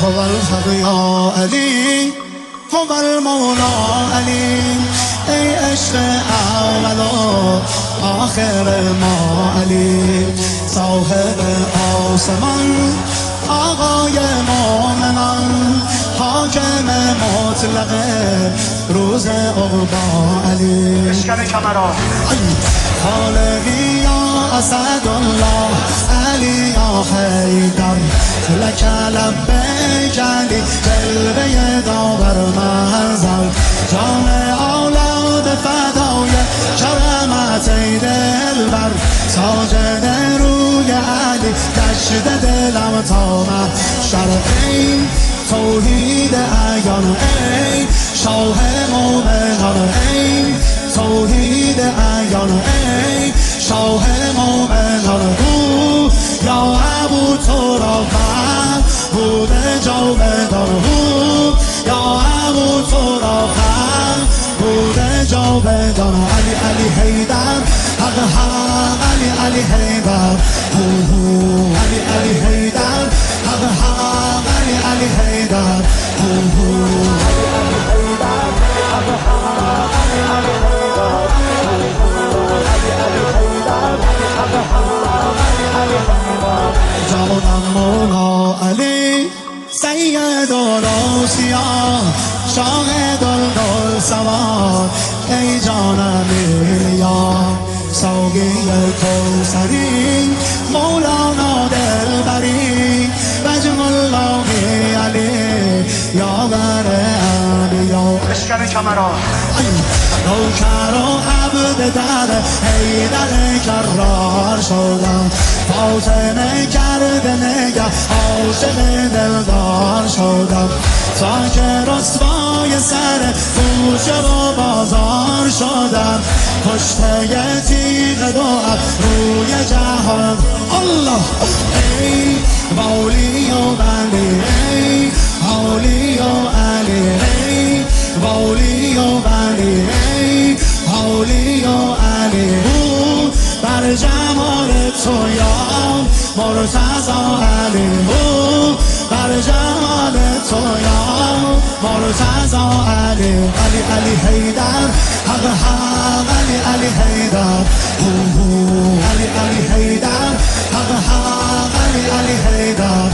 هو الحق یا علی هو المولا علی ای عشق اول و آخر ما علی صاحب آسمان آقای مومنان حاکم مطلق روز عقبا علی اشکال کمرا خالقی یا اسدالله علی یا حیدر لک لبیک علی جلوه داور منزل جان اولاد فدای کرمت ای دلبر ساجد روی علی گشت دلم تا محشر ای توحید عیان ای شاه مومنان ای توحید عیان ای شاه مومنان او یا ابو تراب بود جاودان او یا ابو تراب بود جاودان علی علی حیدر حق حق علی علی حیدر علی علی حیدر حق حق علی علی حیدر جانم مولا علی سید الاسیا شاهد الدل سوار ای جانم ایلیا ساقی کوثری مولانا دلبری بجم الله علی یاور انبیا اشکال کمرا نوکر و عبد در حیدر کرار شدم فاطمه کرده نگه عاشق دلدار شدم تا که رسوای سر کوچه و بازار شدم کشته تیغ دعا روی جهان الله ای مولی و بلی ای حولی و علی ای مولی و بلی ای حولی و علی او بر جمال تو یا مرتضی علی او بر جمال تو یا مرتضی علی علی علی حیدر حق حق علی علی حیدر علی علی حیدر حق حق علی علی حیدر